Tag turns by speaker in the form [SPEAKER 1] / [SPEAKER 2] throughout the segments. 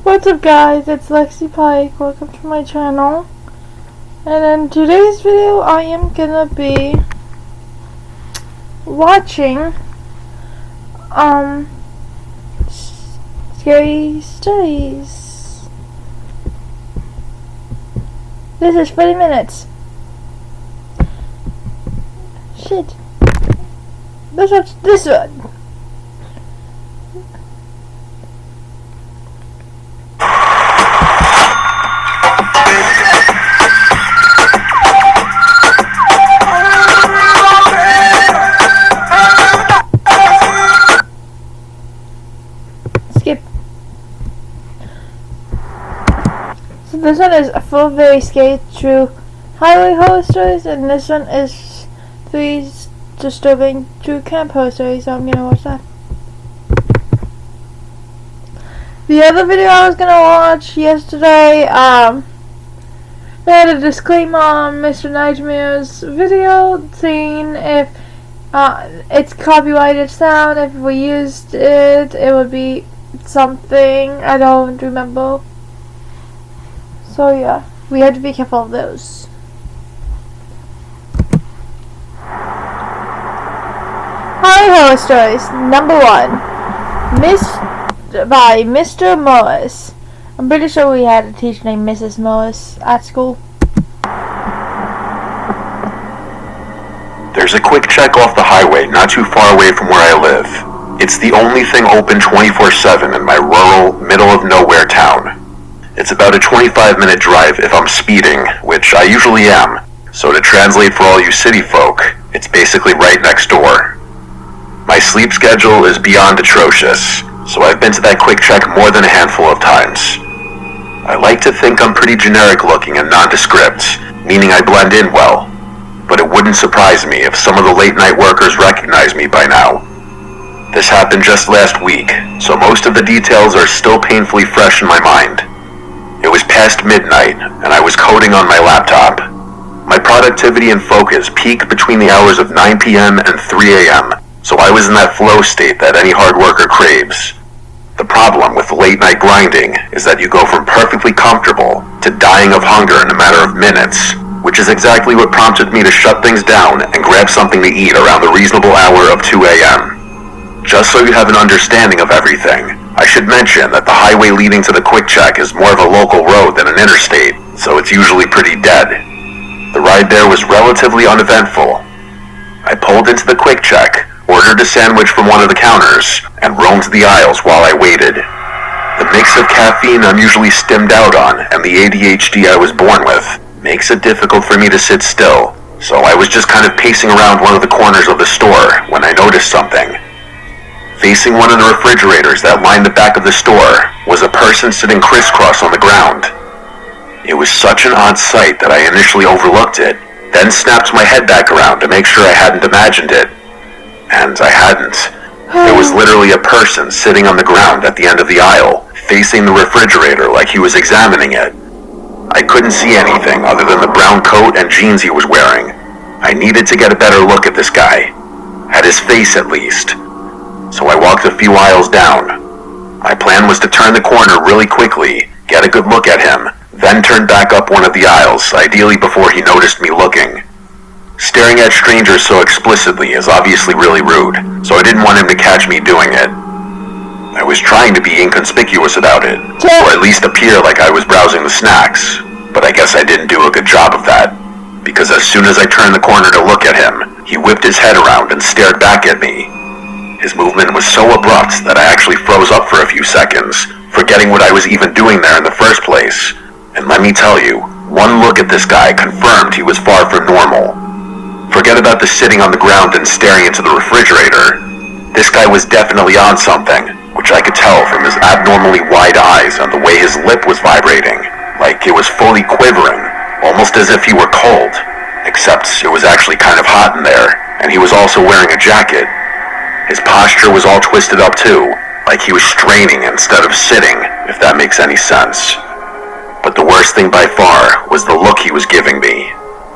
[SPEAKER 1] What's up guys, it's Lexi Pike, welcome to my channel. And in today's video I am gonna be watching Scary Stories. This is 40 minutes. Shit. Let's watch this one. Skip. So this one is full very scary true highway horror stories, and this one is 3 disturbing true camp horror stories, so I'm gonna watch that. The other video I was gonna watch yesterday, they had a disclaimer on Mr. Nightmare's video saying if it's copyrighted sound, if we used it, it would be something, I don't remember. So yeah, we had to be careful of those. Horror Stories, number 1. By Mr. Morris. I'm pretty sure we had a teacher named Mrs. Morris at school.
[SPEAKER 2] There's a quick check off the highway not too far away from where I live. It's the only thing open 24/7 in my rural, middle-of-nowhere town. It's about a 25-minute drive if I'm speeding, which I usually am. So to translate for all you city folk, it's basically right next door. My sleep schedule is beyond atrocious, so I've been to that quick check more than a handful of times. I like to think I'm pretty generic looking and nondescript, meaning I blend in well. But it wouldn't surprise me if some of the late night workers recognize me by now. This happened just last week, so most of the details are still painfully fresh in my mind. It was past midnight, and I was coding on my laptop. My productivity and focus peak between the hours of 9 p.m. and 3 a.m., so I was in that flow state that any hard worker craves. The problem with late night grinding is that you go from perfectly comfortable to dying of hunger in a matter of minutes, which is exactly what prompted me to shut things down and grab something to eat around the reasonable hour of 2 a.m. Just so you have an understanding of everything, I should mention that the highway leading to the quick check is more of a local road than an interstate, so it's usually pretty dead. The ride there was relatively uneventful. I pulled into the quick check, ordered a sandwich from one of the counters, and roamed the aisles while I waited. The mix of caffeine I'm usually stimmed out on and the ADHD I was born with makes it difficult for me to sit still, so I was just kind of pacing around one of the corners of the store when I noticed something. Facing one of the refrigerators that lined the back of the store was a person sitting crisscross on the ground. It was such an odd sight that I initially overlooked it, then snapped my head back around to make sure I hadn't imagined it. And I hadn't. There was literally a person sitting on the ground at the end of the aisle, facing the refrigerator like he was examining it. I couldn't see anything other than the brown coat and jeans he was wearing. I needed to get a better look at this guy. At his face, at least. So I walked a few aisles down. My plan was to turn the corner really quickly, get a good look at him, then turn back up one of the aisles, ideally before he noticed me looking. Staring at strangers so explicitly is obviously really rude, so I didn't want him to catch me doing it. I was trying to be inconspicuous about it, or at least appear like I was browsing the snacks, but I guess I didn't do a good job of that, because as soon as I turned the corner to look at him, he whipped his head around and stared back at me. His movement was so abrupt that I actually froze up for a few seconds, forgetting what I was even doing there in the first place. And let me tell you, one look at this guy confirmed he was far from normal. Forget about the sitting on the ground and staring into the refrigerator. This guy was definitely on something, which I could tell from his abnormally wide eyes and the way his lip was vibrating, like it was fully quivering, almost as if he were cold, except it was actually kind of hot in there, and he was also wearing a jacket. His posture was all twisted up too, like he was straining instead of sitting, if that makes any sense. But the worst thing by far was the look he was giving me.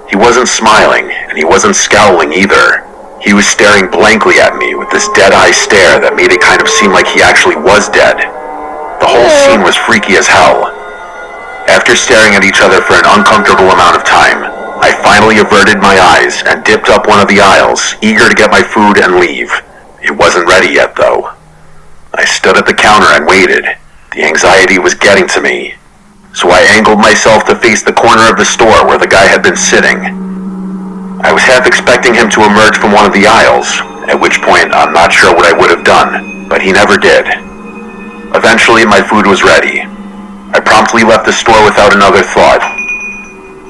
[SPEAKER 2] He wasn't smiling, and he wasn't scowling either. He was staring blankly at me with this dead-eye stare that made it kind of seem like he actually was dead. The whole scene was freaky as hell. After staring at each other for an uncomfortable amount of time, I finally averted my eyes and dipped up one of the aisles, eager to get my food and leave. It wasn't ready yet, though. I stood at the counter and waited. The anxiety was getting to me, so I angled myself to face the corner of the store where the guy had been sitting. I was half expecting him to emerge from one of the aisles, at which point I'm not sure what I would have done, but he never did. Eventually, my food was ready. I promptly left the store without another thought.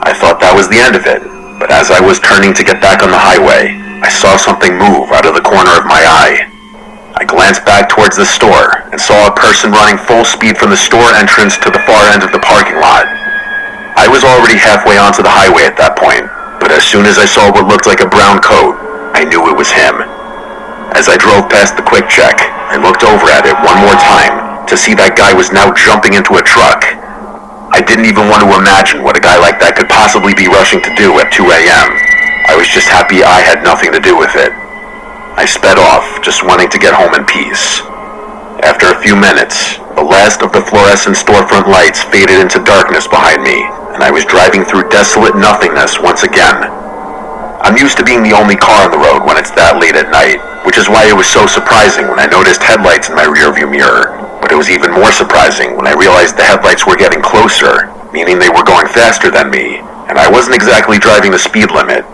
[SPEAKER 2] I thought that was the end of it, but as I was turning to get back on the highway, I saw something move out of the corner of my eye. I glanced back towards the store and saw a person running full speed from the store entrance to the far end of the parking lot. I was already halfway onto the highway at that point, but as soon as I saw what looked like a brown coat, I knew it was him. As I drove past the Quick Check, I looked over at it one more time to see that guy was now jumping into a truck. I didn't even want to imagine what a guy like that could possibly be rushing to do at 2 a.m. I was just happy I had nothing to do with it. I sped off, just wanting to get home in peace. After a few minutes, the last of the fluorescent storefront lights faded into darkness behind me, and I was driving through desolate nothingness once again. I'm used to being the only car on the road when it's that late at night, which is why it was so surprising when I noticed headlights in my rearview mirror. But it was even more surprising when I realized the headlights were getting closer, meaning they were going faster than me, and I wasn't exactly driving the speed limit.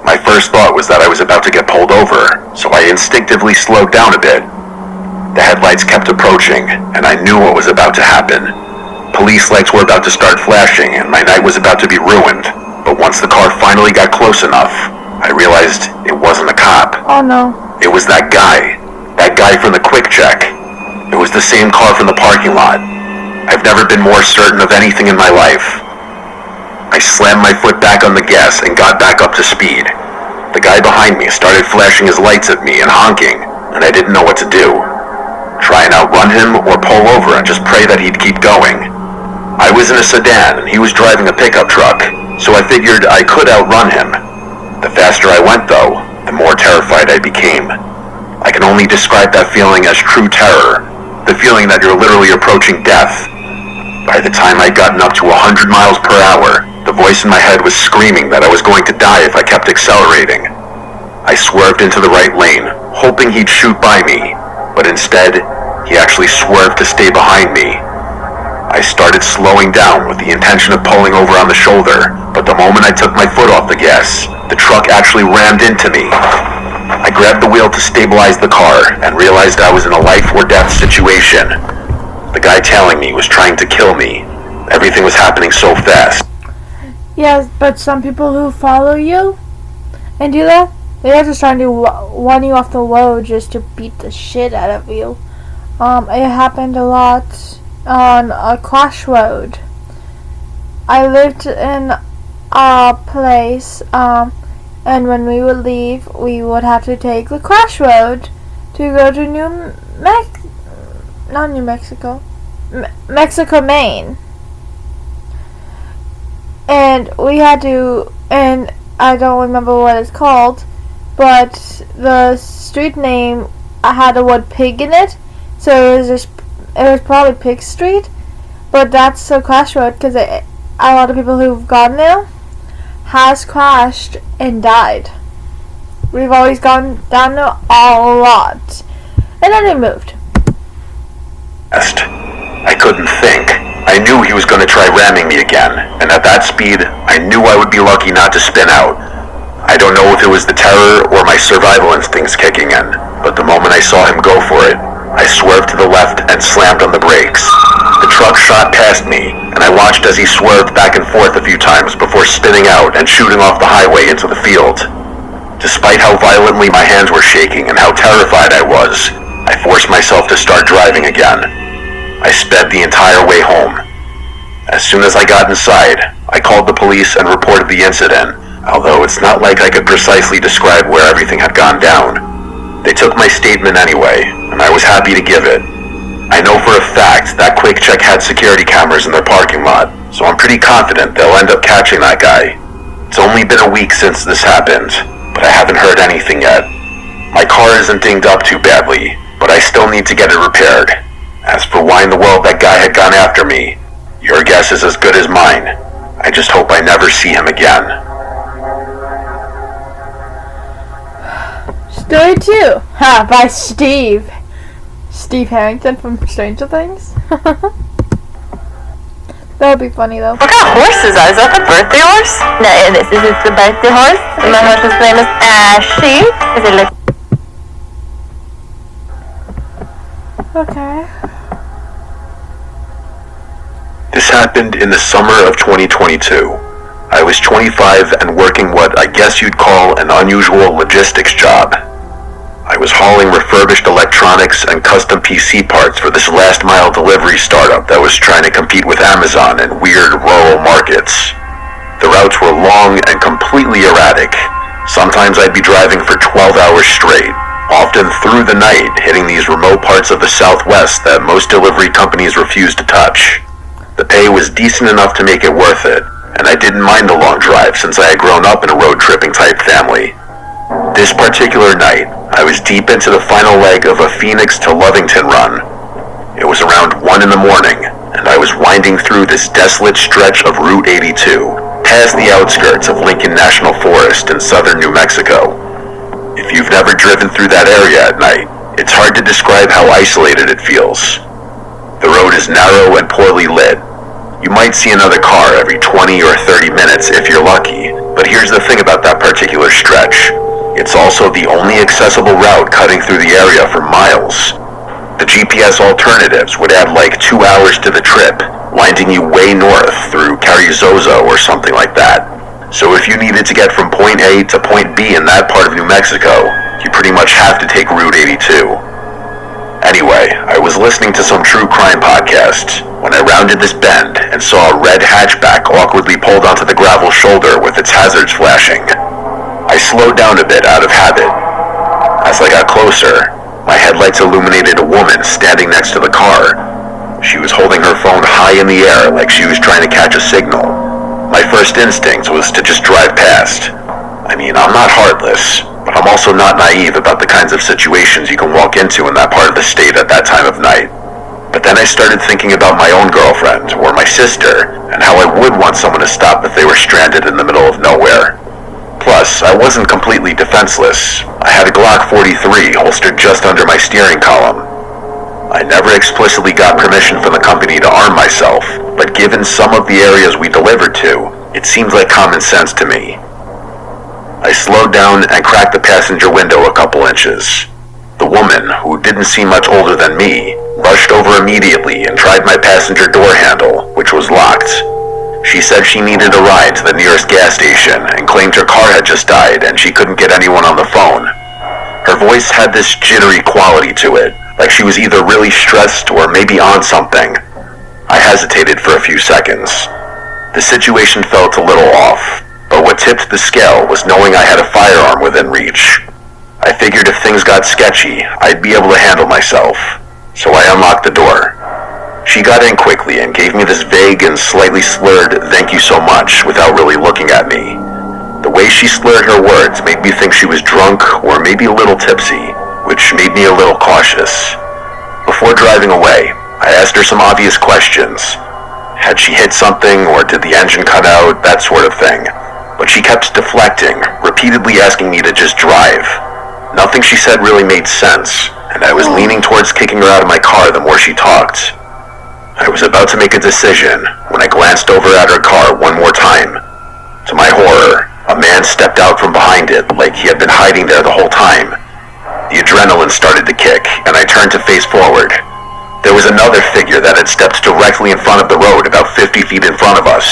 [SPEAKER 2] My first thought was that I was about to get pulled over, so I instinctively slowed down a bit. The headlights kept approaching, and I knew what was about to happen. Police lights were about to start flashing, and my night was about to be ruined. But once the car finally got close enough, I realized it wasn't a cop.
[SPEAKER 1] Oh no.
[SPEAKER 2] It was that guy from the Quick Check. It was the same car from the parking lot. I've never been more certain of anything in my life. I slammed my foot back on the gas and got back up to speed. The guy behind me started flashing his lights at me and honking, and I didn't know what to do. Try and outrun him or pull over and just pray that he'd keep going. I was in a sedan and he was driving a pickup truck, so I figured I could outrun him. The faster I went, though, the more terrified I became. I can only describe that feeling as true terror, the feeling that you're literally approaching death. By the time I'd gotten up to 100 miles per hour, the voice in my head was screaming that I was going to die if I kept accelerating. I swerved into the right lane, hoping he'd shoot by me, but instead, he actually swerved to stay behind me. I started slowing down with the intention of pulling over on the shoulder, but the moment I took my foot off the gas, the truck actually rammed into me. I grabbed the wheel to stabilize the car and realized I was in a life or death situation. The guy tailing me was trying to kill me. Everything was happening so fast.
[SPEAKER 1] Yes, but some people who follow you and do that, they're just trying to run you off the road just to beat the shit out of you. It happened a lot on a Crash Road. I lived in a place, and when we would leave, we would have to take the Crash Road to go to Mexico, Maine. And we had to, and I don't remember what it's called, but the street name had the word pig in it, so it was probably Pig Street, but that's the Crash Road because a lot of people who've gone there has crashed and died. We've always gone down there a lot, and then we moved.
[SPEAKER 2] I couldn't think. I knew he was going to try ramming me again, and at that speed, I knew I would be lucky not to spin out. I don't know if it was the terror or my survival instincts kicking in, but the moment I saw him go for it, I swerved to the left and slammed on the brakes. The truck shot past me, and I watched as he swerved back and forth a few times before spinning out and shooting off the highway into the field. Despite how violently my hands were shaking and how terrified I was, I forced myself to start driving again. I sped the entire way home. As soon as I got inside, I called the police and reported the incident, although it's not like I could precisely describe where everything had gone down. They took my statement anyway, and I was happy to give it. I know for a fact that Quick Check had security cameras in their parking lot, so I'm pretty confident they'll end up catching that guy. It's only been a week since this happened, but I haven't heard anything yet. My car isn't dinged up too badly, but I still need to get it repaired. As for why in the world that guy had gone after me, your guess is as good as mine. I just hope I never see him again.
[SPEAKER 1] Story 2. By Steve. Steve Harrington from Stranger Things. That would be funny though.
[SPEAKER 3] What kind of horse is that? Is that the birthday horse? No, this is the birthday horse. And my horse's name is Ashley. Is it like...
[SPEAKER 1] Okay.
[SPEAKER 2] This happened in the summer of 2022. I was 25 and working what I guess you'd call an unusual logistics job. I was hauling refurbished electronics and custom PC parts for this last-mile delivery startup that was trying to compete with Amazon in weird rural markets. The routes were long and completely erratic. Sometimes I'd be driving for 12 hours straight, often through the night, hitting these remote parts of the Southwest that most delivery companies refuse to touch. The pay was decent enough to make it worth it, and I didn't mind the long drive since I had grown up in a road-tripping type family. This particular night, I was deep into the final leg of a Phoenix to Lovington run. It was around 1 in the morning, and I was winding through this desolate stretch of Route 82, past the outskirts of Lincoln National Forest in southern New Mexico. If you've never driven through that area at night, it's hard to describe how isolated it feels. The road is narrow and poorly lit. You might see another car every 20 or 30 minutes if you're lucky, but here's the thing about that particular stretch. It's also the only accessible route cutting through the area for miles. The GPS alternatives would add like 2 hours to the trip, winding you way north through Carrizozo or something like that. So if you needed to get from point A to point B in that part of New Mexico, you pretty much have to take Route 82. Anyway, I was listening to some true crime podcast when I rounded this bend and saw a red hatchback awkwardly pulled onto the gravel shoulder with its hazards flashing. I slowed down a bit out of habit. As I got closer, my headlights illuminated a woman standing next to the car. She was holding her phone high in the air like she was trying to catch a signal. My first instinct was to just drive past. I mean, I'm not heartless, but I'm also not naive about the kinds of situations you can walk into in that part of the state at that time of night. But then I started thinking about my own girlfriend, or my sister, and how I would want someone to stop if they were stranded in the middle of nowhere. Plus, I wasn't completely defenseless. I had a Glock 43 holstered just under my steering column. I never explicitly got permission from the company to arm myself, but given some of the areas we delivered to, it seemed like common sense to me. I slowed down and cracked the passenger window a couple inches. The woman, who didn't seem much older than me, rushed over immediately and tried my passenger door handle, which was locked. She said she needed a ride to the nearest gas station and claimed her car had just died and she couldn't get anyone on the phone. Her voice had this jittery quality to it, like she was either really stressed or maybe on something. I hesitated for a few seconds. The situation felt a little off, but what tipped the scale was knowing I had a firearm within reach. I figured if things got sketchy, I'd be able to handle myself, so I unlocked the door. She got in quickly and gave me this vague and slightly slurred "thank you so much" without really looking at me. The way she slurred her words made me think she was drunk or maybe a little tipsy, which made me a little cautious. Before driving away, I asked her some obvious questions. Had she hit something or did the engine cut out, that sort of thing. But she kept deflecting, repeatedly asking me to just drive. Nothing she said really made sense, and I was leaning towards kicking her out of my car the more she talked. I was about to make a decision when I glanced over at her car one more time. To my horror, a man stepped out from behind it like he had been hiding there the whole time. The adrenaline started to kick, and I turned to face forward. There was another figure that had stepped directly in front of the road about 50 feet in front of us.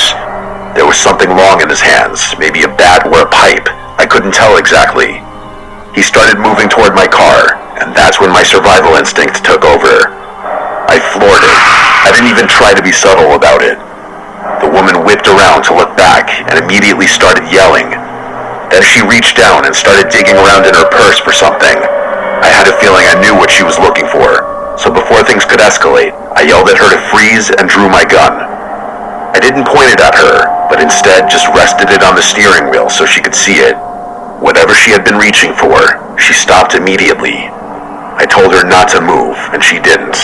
[SPEAKER 2] There was something long in his hands, maybe a bat or a pipe. I couldn't tell exactly. He started moving toward my car, and that's when my survival instinct took over. I floored it. I didn't even try to be subtle about it. The woman whipped around to look back and immediately started yelling. Then she reached down and started digging around in her purse for something. I had a feeling I knew what she was looking for, so before things could escalate, I yelled at her to freeze and drew my gun. I didn't point it at her, but instead just rested it on the steering wheel so she could see it. Whatever she had been reaching for, she stopped immediately. I told her not to move, and she didn't.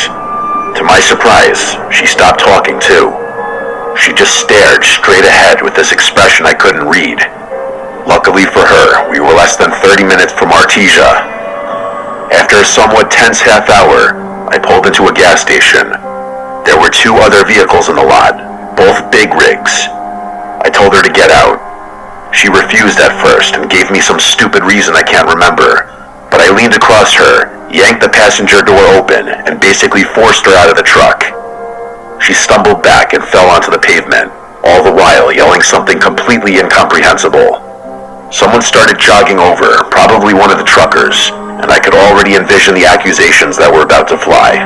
[SPEAKER 2] To my surprise, she stopped talking too. She just stared straight ahead with this expression I couldn't read. Luckily for her, we were less than 30 minutes from Artesia. After a somewhat tense half hour, I pulled into a gas station. There were 2 other vehicles in the lot, both big rigs. I told her to get out. She refused at first and gave me some stupid reason I can't remember, but I leaned across her, yanked the passenger door open, and basically forced her out of the truck. She stumbled back and fell onto the pavement, all the while yelling something completely incomprehensible. Someone started jogging over, probably one of the truckers, and I could already envision the accusations that were about to fly.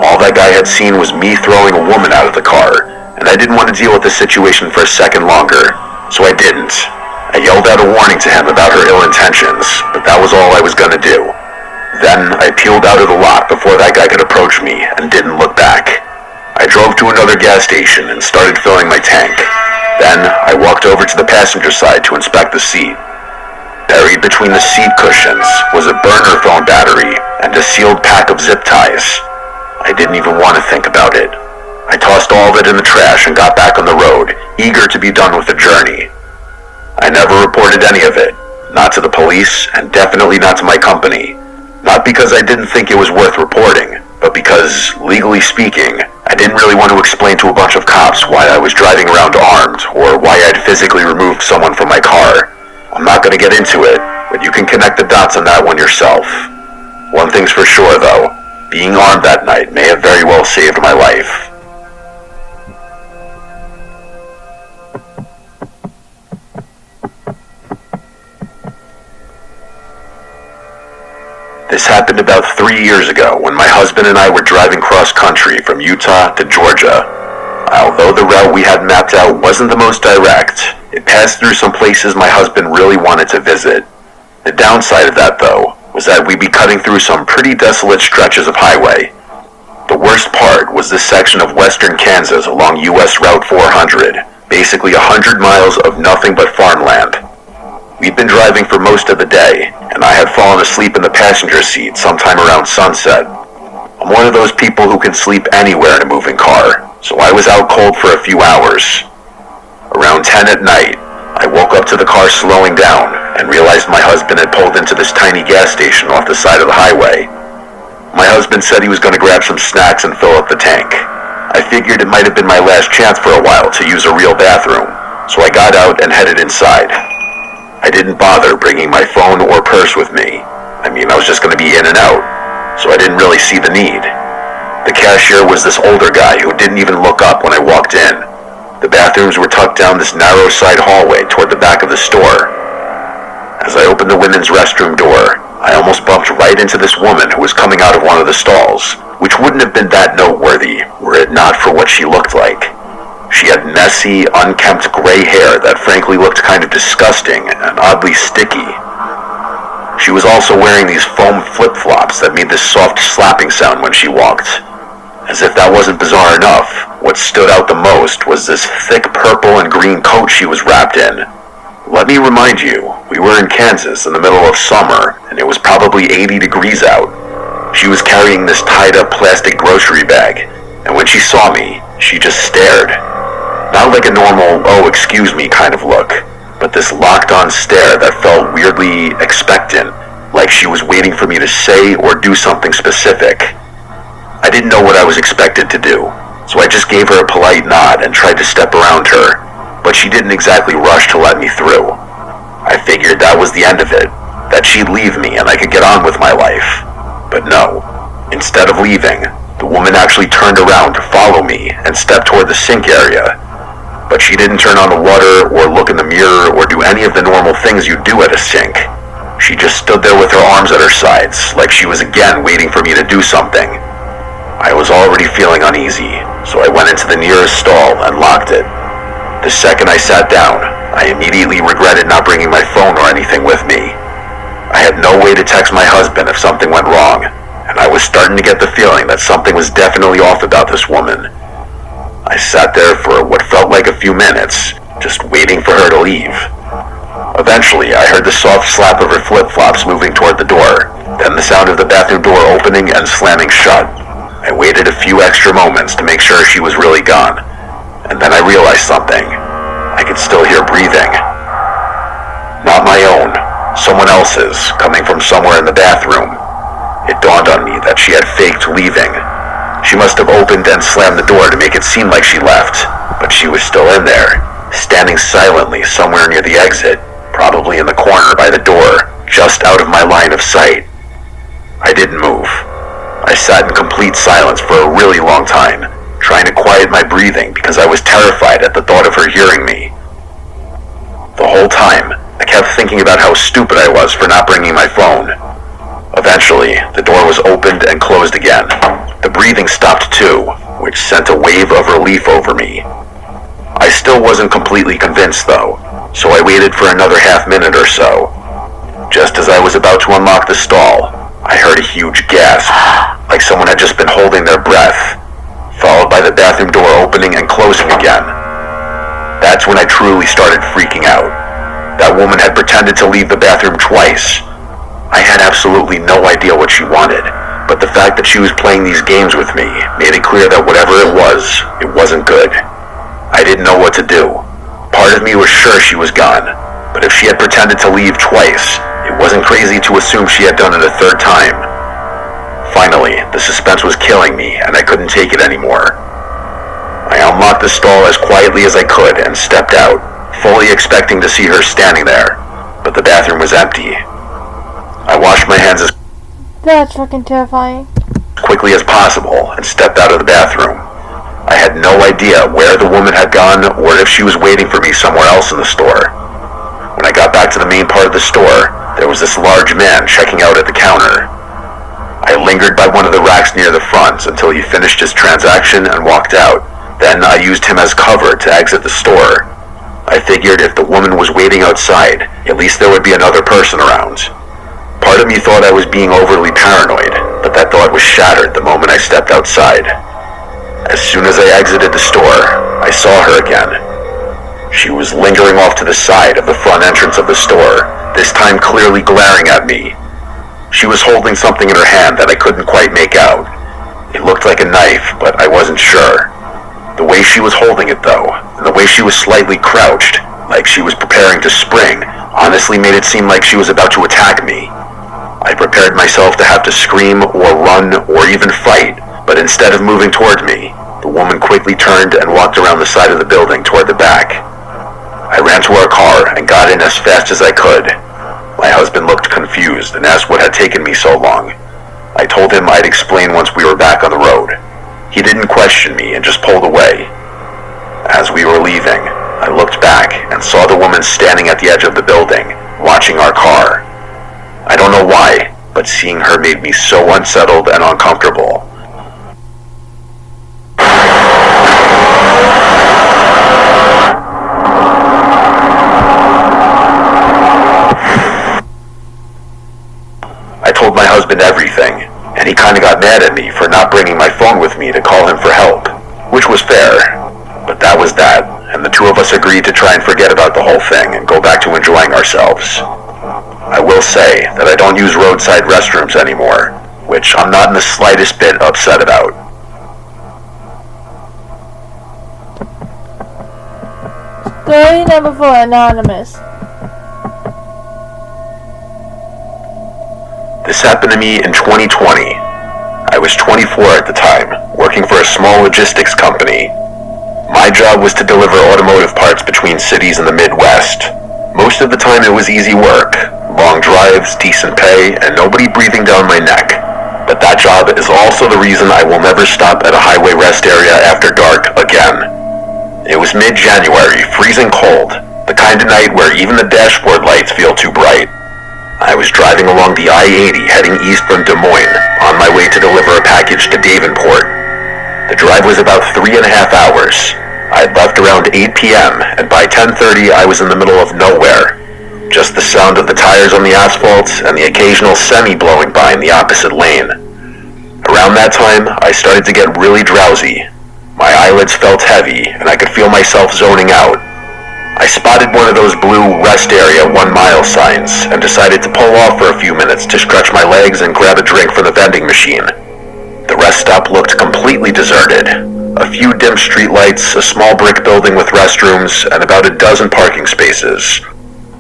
[SPEAKER 2] All that guy had seen was me throwing a woman out of the car, and I didn't want to deal with the situation for a second longer, so I didn't. I yelled out a warning to him about her ill intentions, but that was all I was gonna do. Then I peeled out of the lot before that guy could approach me and didn't look back. I drove to another gas station and started filling my tank. Then I walked over to the passenger side to inspect the seat. Buried between the seat cushions was a burner phone battery and a sealed pack of zip ties. I didn't even want to think about it. I tossed all of it in the trash and got back on the road, eager to be done with the journey. I never reported any of it, not to the police and definitely not to my company. Not because I didn't think it was worth reporting, but because, legally speaking, I didn't really want to explain to a bunch of cops why I was driving around armed or why I'd physically removed someone from my car. I'm not going to get into it, but you can connect the dots on that one yourself. One thing's for sure though, being armed that night may have very well saved my life. This happened about 3 years ago when my husband and I were driving cross-country from Utah to Georgia. Although the route we had mapped out wasn't the most direct, it passed through some places my husband really wanted to visit. The downside of that, though, was that we'd be cutting through some pretty desolate stretches of highway. The worst part was this section of western Kansas along US Route 400, basically 100 miles of nothing but farmland. We'd been driving for most of the day, and I had fallen asleep in the passenger seat sometime around sunset. I'm one of those people who can sleep anywhere in a moving car, so I was out cold for a few hours. Around 10 at night, I woke up to the car slowing down and realized my husband had pulled into this tiny gas station off the side of the highway. My husband said he was going to grab some snacks and fill up the tank. I figured it might have been my last chance for a while to use a real bathroom, so I got out and headed inside. I didn't bother bringing my phone or purse with me. I was just going to be in and out, so I didn't really see the need. The cashier was this older guy who didn't even look up when I walked in. The bathrooms were tucked down this narrow side hallway toward the back of the store. As I opened the women's restroom door, I almost bumped right into this woman who was coming out of one of the stalls, which wouldn't have been that noteworthy were it not for what she looked like. She had messy, unkempt gray hair that frankly looked kind of disgusting and oddly sticky. She was also wearing these foam flip-flops that made this soft slapping sound when she walked. As if that wasn't bizarre enough, what stood out the most was this thick purple and green coat she was wrapped in. Let me remind you, we were in Kansas in the middle of summer, and it was probably 80 degrees out. She was carrying this tied-up plastic grocery bag, and when she saw me, she just stared. Not like a normal, oh excuse me kind of look, but this locked-on stare that felt weirdly expectant, like she was waiting for me to say or do something specific. I didn't know what I was expected to do, so I just gave her a polite nod and tried to step around her, but she didn't exactly rush to let me through. I figured that was the end of it, that she'd leave me and I could get on with my life. But no, instead of leaving, the woman actually turned around to follow me and stepped toward the sink area. But she didn't turn on the water or look in the mirror or do any of the normal things you do at a sink. She just stood there with her arms at her sides, like she was again waiting for me to do something. I was already feeling uneasy, so I went into the nearest stall and locked it. The second I sat down, I immediately regretted not bringing my phone or anything with me. I had no way to text my husband if something went wrong, and I was starting to get the feeling that something was definitely off about this woman. I sat there for what felt like a few minutes, just waiting for her to leave. Eventually, I heard the soft slap of her flip-flops moving toward the door, then the sound of the bathroom door opening and slamming shut. I waited a few extra moments to make sure she was really gone, and then I realized something. I could still hear breathing. Not my own, someone else's, coming from somewhere in the bathroom. It dawned on me that she had faked leaving. She must have opened and slammed the door to make it seem like she left, but she was still in there, standing silently somewhere near the exit, probably in the corner by the door, just out of my line of sight. I didn't move. I sat in complete silence for a really long time, trying to quiet my breathing because I was terrified at the thought of her hearing me. The whole time, I kept thinking about how stupid I was for not bringing my phone. Eventually, the door was opened and closed again. The breathing stopped too, which sent a wave of relief over me. I still wasn't completely convinced though, so I waited for another half minute or so. Just as I was about to unlock the stall, I heard a huge gasp, like someone had just been holding their breath, followed by the bathroom door opening and closing again. That's when I truly started freaking out. That woman had pretended to leave the bathroom twice. I had absolutely no idea what she wanted, but the fact that she was playing these games with me made it clear that whatever it wasn't good. I didn't know what to do. Part of me was sure she was gone, but if she had pretended to leave twice, it wasn't crazy to assume she had done it a third time. Finally, the suspense was killing me, and I couldn't take it anymore. I unlocked the stall as quietly as I could and stepped out, fully expecting to see her standing there, but the bathroom was empty. I washed my hands as
[SPEAKER 1] That's fucking terrifying.
[SPEAKER 2] quickly as possible and stepped out of the bathroom. I had no idea where the woman had gone or if she was waiting for me somewhere else in the store. When I got back to the main part of the store, there was this large man checking out at the counter. I lingered by one of the racks near the front until he finished his transaction and walked out. Then I used him as cover to exit the store. I figured if the woman was waiting outside, at least there would be another person around. Part of me thought I was being overly paranoid, but that thought was shattered the moment I stepped outside. As soon as I exited the store, I saw her again. She was lingering off to the side of the front entrance of the store, this time clearly glaring at me. She was holding something in her hand that I couldn't quite make out. It looked like a knife, but I wasn't sure. The way she was holding it though, and the way she was slightly crouched, like she was preparing to spring, honestly made it seem like she was about to attack me. I prepared myself to have to scream or run or even fight, but instead of moving toward me, the woman quickly turned and walked around the side of the building toward the back. I ran to our car and got in as fast as I could. My husband looked confused and asked what had taken me so long. I told him I'd explain once we were back on the road. He didn't question me and just pulled away. As we were leaving, I looked back and saw the woman standing at the edge of the building, watching our car. I don't know why, but seeing her made me so unsettled and uncomfortable. I told my husband everything, and he kinda got mad at me for not bringing my phone with me to call him for help, which was fair. But that was that, and the two of us agreed to try and forget about the whole thing and go back to enjoying ourselves. I will say that I don't use roadside restrooms anymore, which I'm not in the slightest bit upset about.
[SPEAKER 1] Story number 4, Anonymous.
[SPEAKER 2] This happened to me in 2020. I was 24 at the time, working for a small logistics company. My job was to deliver automotive parts between cities in the Midwest. Most of the time it was easy work, long drives, decent pay, and nobody breathing down my neck. But that job is also the reason I will never stop at a highway rest area after dark again. It was mid-January, freezing cold, the kind of night where even the dashboard lights feel too bright. I was driving along the I-80 heading east from Des Moines, on my way to deliver a package to Davenport. The drive was about 3.5 hours. I had left around 8 p.m., and by 10:30 I was in the middle of nowhere. Just the sound of the tires on the asphalt and the occasional semi blowing by in the opposite lane. Around that time, I started to get really drowsy. My eyelids felt heavy, and I could feel myself zoning out. I spotted one of those blue rest area 1 mile signs and decided to pull off for a few minutes to stretch my legs and grab a drink from the vending machine. The rest stop looked completely deserted. A few dim streetlights, a small brick building with restrooms, and about a dozen parking spaces.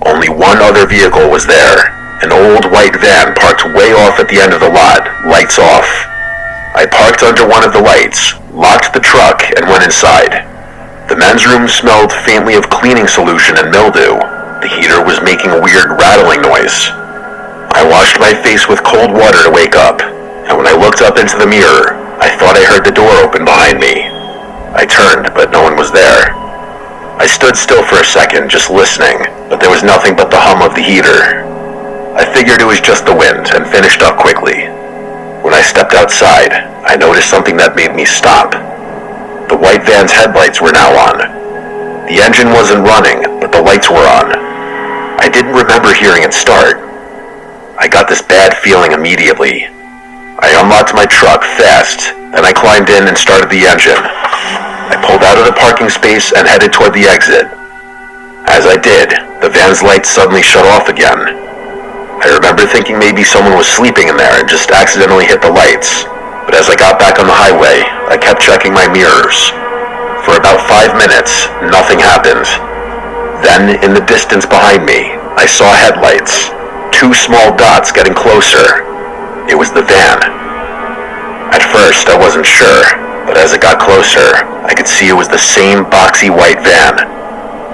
[SPEAKER 2] Only one other vehicle was there, an old white van parked way off at the end of the lot, lights off. I parked under one of the lights, locked the truck, and went inside. The men's room smelled faintly of cleaning solution and mildew. The heater was making a weird rattling noise. I washed my face with cold water to wake up, and when I looked up into the mirror, I thought I heard the door open behind me. I turned, but no one was there. I stood still for a second, just listening, but there was nothing but the hum of the heater. I figured it was just the wind, and finished up quickly. When I stepped outside, I noticed something that made me stop. The white van's headlights were now on. The engine wasn't running, but the lights were on. I didn't remember hearing it start. I got this bad feeling immediately. I unlocked my truck fast, then I climbed in and started the engine. I pulled out of the parking space and headed toward the exit. As I did, the van's lights suddenly shut off again. I remember thinking maybe someone was sleeping in there and just accidentally hit the lights, but as I got back on the highway, I kept checking my mirrors. For about 5 minutes, nothing happened. Then, in the distance behind me, I saw headlights, 2 small dots getting closer. It was the van. At first, I wasn't sure, but as it got closer, I could see it was the same boxy white van.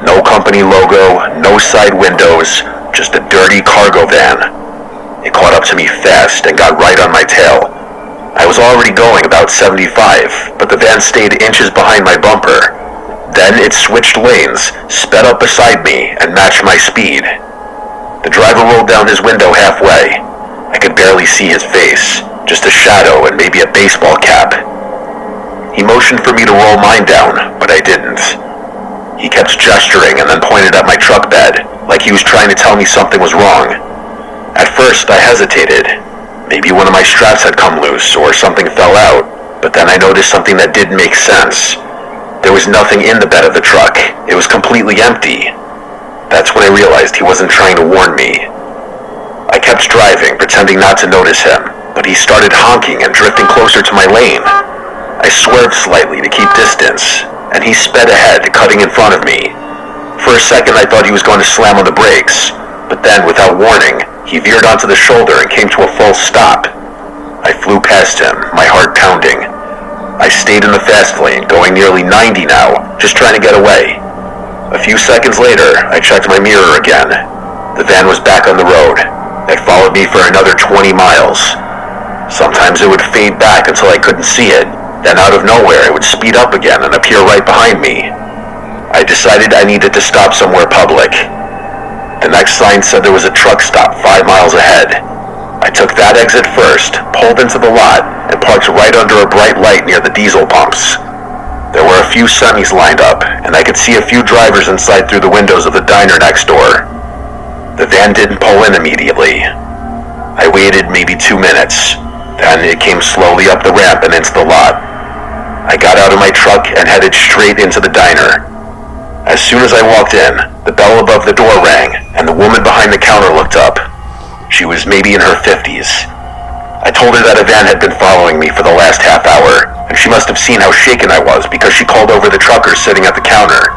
[SPEAKER 2] No company logo, no side windows, just a dirty cargo van. It caught up to me fast and got right on my tail. I was already going about 75, but the van stayed inches behind my bumper. Then it switched lanes, sped up beside me, and matched my speed. The driver rolled down his window halfway. I could barely see his face, just a shadow and maybe a baseball cap. He motioned for me to roll mine down, but I didn't. He kept gesturing and then pointed at my truck bed, like he was trying to tell me something was wrong. At first, I hesitated. Maybe one of my straps had come loose or something fell out, but then I noticed something that didn't make sense. There was nothing in the bed of the truck. It was completely empty. That's when I realized he wasn't trying to warn me. I kept driving, pretending not to notice him, but he started honking and drifting closer to my lane. I swerved slightly to keep distance, and he sped ahead, cutting in front of me. For a second, I thought he was going to slam on the brakes, but then, without warning, he veered onto the shoulder and came to a full stop. I flew past him, my heart pounding. I stayed in the fast lane, going nearly 90 now, just trying to get away. A few seconds later, I checked my mirror again. The van was back on the road. It followed me for another 20 miles. Sometimes it would fade back until I couldn't see it. Then out of nowhere, it would speed up again and appear right behind me. I decided I needed to stop somewhere public. The next sign said there was a truck stop 5 miles ahead. I took that exit first, pulled into the lot, and parked right under a bright light near the diesel pumps. There were a few semis lined up, and I could see a few drivers inside through the windows of the diner next door. The van didn't pull in immediately. I waited maybe 2 minutes. Then it came slowly up the ramp and into the lot. I got out of my truck and headed straight into the diner. As soon as I walked in, the bell above the door rang, and the woman behind the counter looked up. She was maybe in her 50s. I told her that a van had been following me for the last half hour, and she must have seen how shaken I was because she called over the trucker sitting at the counter.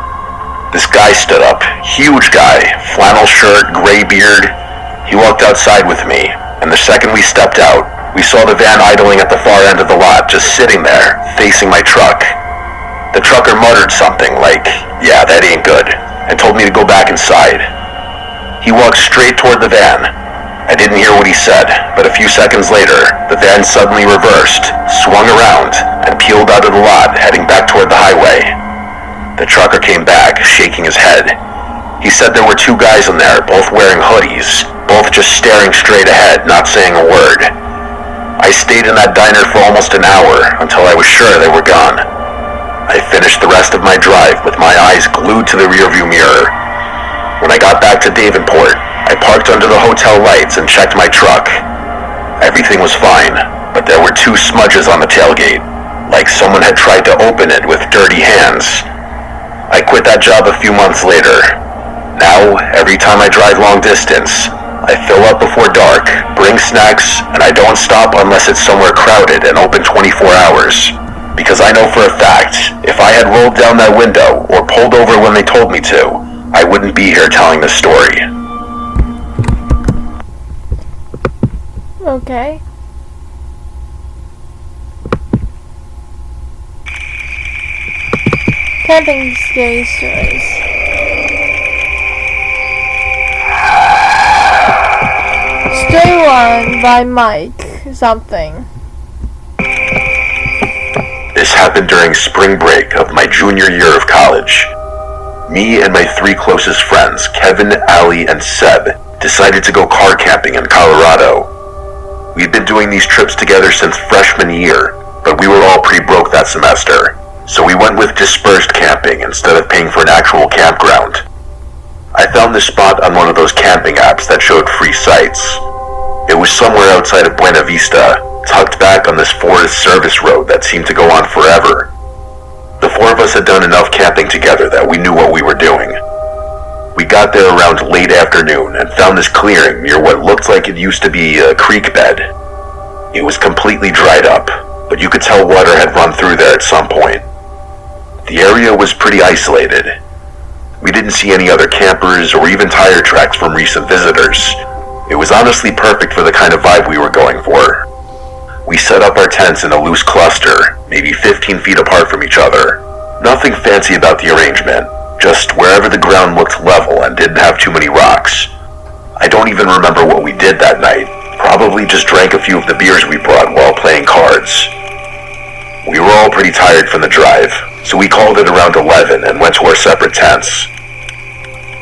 [SPEAKER 2] This guy stood up, huge guy, flannel shirt, gray beard. He walked outside with me, and the second we stepped out, we saw the van idling at the far end of the lot, just sitting there, facing my truck. The trucker muttered something like, "Yeah, that ain't good," and told me to go back inside. He walked straight toward the van. I didn't hear what he said, but a few seconds later, the van suddenly reversed, swung around, and peeled out of the lot, heading back toward the highway. The trucker came back, shaking his head. He said there were 2 guys in there, both wearing hoodies, both just staring straight ahead, not saying a word. I stayed in that diner for almost an hour, until I was sure they were gone. I finished the rest of my drive with my eyes glued to the rearview mirror. When I got back to Davenport, I parked under the hotel lights and checked my truck. Everything was fine, but there were 2 smudges on the tailgate, like someone had tried to open it with dirty hands. I quit that job a few months later. Now, every time I drive long distance, I fill up before dark, bring snacks, and I don't stop unless it's somewhere crowded and open 24 hours. Because I know for a fact, if I had rolled down that window or pulled over when they told me to, I wouldn't be here telling this story.
[SPEAKER 1] Okay. Camping scary stories. Story 1 by Mike something.
[SPEAKER 2] This happened during spring break of my junior year of college. Me and my 3 closest friends, Kevin, Allie, and Seb, decided to go car camping in Colorado. We'd been doing these trips together since freshman year, but we were all pretty broke that semester, so we went with dispersed camping instead of paying for an actual campground. I found this spot on one of those camping apps that showed free sites. It was somewhere outside of Buena Vista, tucked back on this Forest Service road that seemed to go on forever. The 4 of us had done enough camping together that we knew what we were doing. We got there around late afternoon and found this clearing near what looked like it used to be a creek bed. It was completely dried up, but you could tell water had run through there at some point. The area was pretty isolated. We didn't see any other campers or even tire tracks from recent visitors. It was honestly perfect for the kind of vibe we were going for. We set up our tents in a loose cluster, maybe 15 feet apart from each other. Nothing fancy about the arrangement, just wherever the ground looked level and didn't have too many rocks. I don't even remember what we did that night. Probably just drank a few of the beers we brought while playing cards. We were all pretty tired from the drive, so we called it around 11 and went to our separate tents.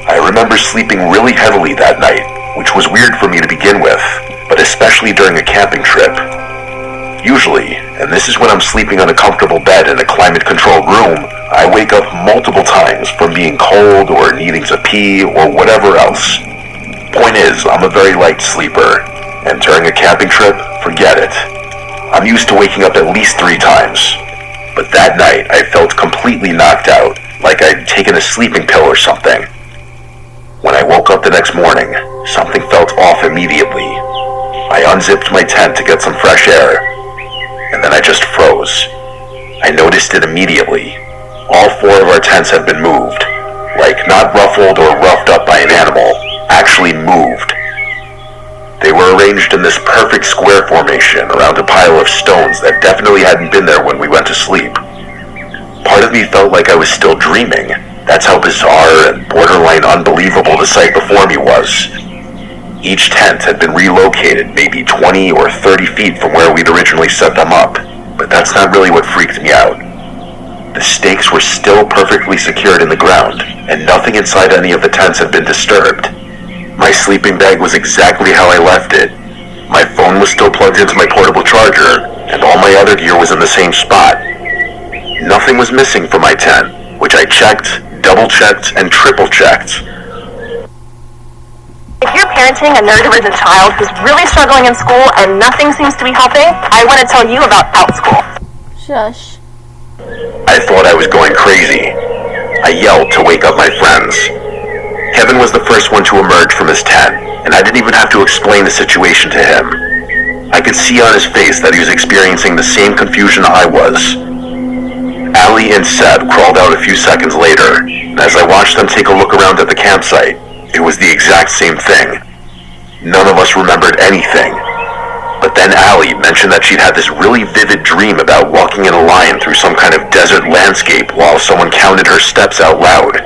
[SPEAKER 2] I remember sleeping really heavily that night, which was weird for me to begin with, but especially during a camping trip. Usually, and this is when I'm sleeping on a comfortable bed in a climate-controlled room, I wake up multiple times from being cold or needing to pee or whatever else. Point is, I'm a very light sleeper, and during a camping trip, forget it. I'm used to waking up at least 3 times. But that night, I felt completely knocked out, like I'd taken a sleeping pill or something. When I woke up the next morning, something felt off immediately. I unzipped my tent to get some fresh air, and then I just froze. I noticed it immediately. All 4 of our tents had been moved, like not ruffled or roughed up by an animal, actually moved. They were arranged in this perfect square formation around a pile of stones that definitely hadn't been there when we went to sleep. Part of me felt like I was still dreaming. That's how bizarre and borderline unbelievable the sight before me was. Each tent had been relocated maybe 20 or 30 feet from where we'd originally set them up, but that's not really what freaked me out. The stakes were still perfectly secured in the ground, and nothing inside any of the tents had been disturbed. My sleeping bag was exactly how I left it. My phone was still plugged into my portable charger, and all my other gear was in the same spot. Nothing was missing from my tent, which I checked, double-checked, and triple-checked.
[SPEAKER 3] If you're parenting a neurodivergent child who's really struggling in school and nothing seems to be helping, I want to tell you about OutSchool.
[SPEAKER 1] Shush.
[SPEAKER 2] I thought I was going crazy. I yelled to wake up my friends. Kevin was the first one to emerge from his tent, and I didn't even have to explain the situation to him. I could see on his face that he was experiencing the same confusion I was. Allie and Seb crawled out a few seconds later, and as I watched them take a look around at the campsite, it was the exact same thing. None of us remembered anything. But then Allie mentioned that she'd had this really vivid dream about walking in a line through some kind of desert landscape while someone counted her steps out loud.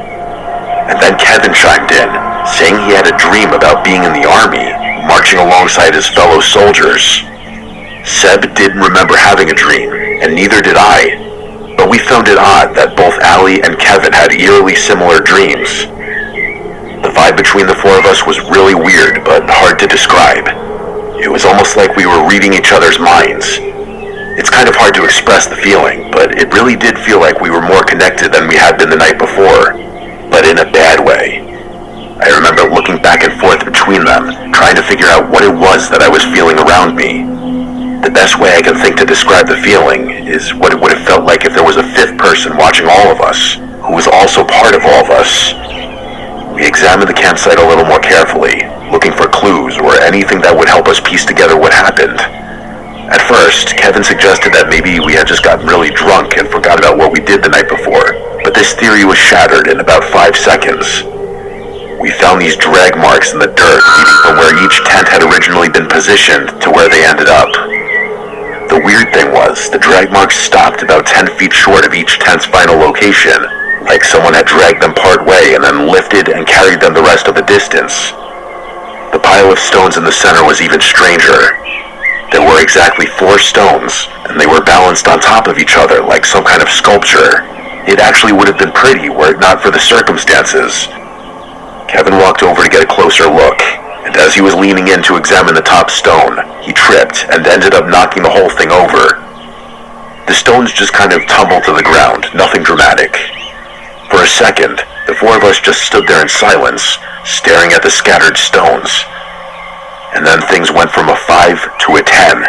[SPEAKER 2] And then Kevin chimed in, saying he had a dream about being in the army, marching alongside his fellow soldiers. Seb didn't remember having a dream, and neither did I. But we found it odd that both Allie and Kevin had eerily similar dreams. The vibe between the 4 of us was really weird, but hard to describe. It was almost like we were reading each other's minds. It's kind of hard to express the feeling, but it really did feel like we were more connected than we had been the night before, but in a bad way. I remember looking back and forth between them, trying to figure out what it was that I was feeling around me. The best way I can think to describe the feeling is what it would have felt like if there was a 5th person watching all of us, who was also part of all of us. We examined the campsite a little more carefully, looking for clues or anything that would help us piece together what happened. At first, Kevin suggested that maybe we had just gotten really drunk and forgot about what we did the night before, but this theory was shattered in about 5 seconds. We found these drag marks in the dirt leading from where each tent had originally been positioned to where they ended up. The weird thing was, the drag marks stopped about 10 feet short of each tent's final location, like someone had dragged them part way and then lifted and carried them the rest of the distance. The pile of stones in the center was even stranger. There were exactly 4 stones, and they were balanced on top of each other like some kind of sculpture. It actually would have been pretty were it not for the circumstances. Kevin walked over to get a closer look, and as he was leaning in to examine the top stone, he tripped and ended up knocking the whole thing over. The stones just kind of tumbled to the ground, nothing dramatic. For a second, the 4 of us just stood there in silence, staring at the scattered stones. And then things went from a 5 to a 10.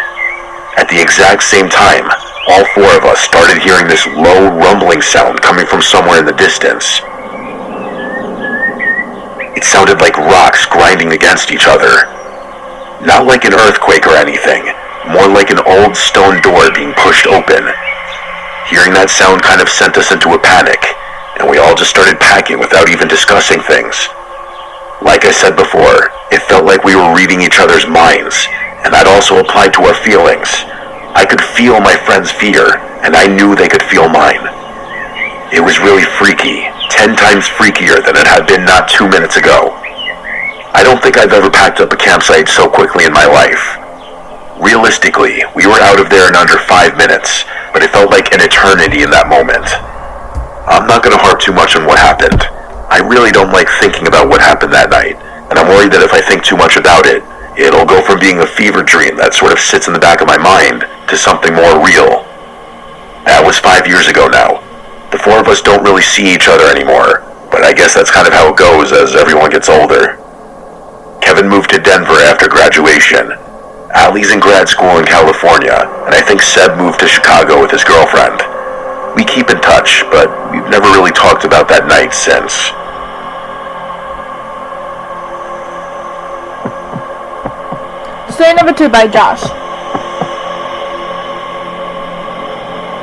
[SPEAKER 2] At the exact same time, all 4 of us started hearing this low rumbling sound coming from somewhere in the distance. It sounded like rocks grinding against each other. Not like an earthquake or anything, more like an old stone door being pushed open. Hearing that sound kind of sent us into a panic, and we all just started packing without even discussing things. Like I said before, it felt like we were reading each other's minds, and that also applied to our feelings. I could feel my friends' fear, and I knew they could feel mine. It was really freaky, 10 times freakier than it had been not 2 minutes ago. I don't think I've ever packed up a campsite so quickly in my life. Realistically, we were out of there in under 5 minutes, but it felt like an eternity in that moment. I'm not going to harp too much on what happened. I really don't like thinking about what happened that night, and I'm worried that if I think too much about it, it'll go from being a fever dream that sort of sits in the back of my mind to something more real. That was 5 years ago now. The 4 of us don't really see each other anymore, but I guess that's kind of how it goes as everyone gets older. Kevin moved to Denver after graduation. Allie's in grad school in California, and I think Seb moved to Chicago with his girlfriend. We keep in touch, but we've never really talked about that night since.
[SPEAKER 1] Story number 2 by Josh.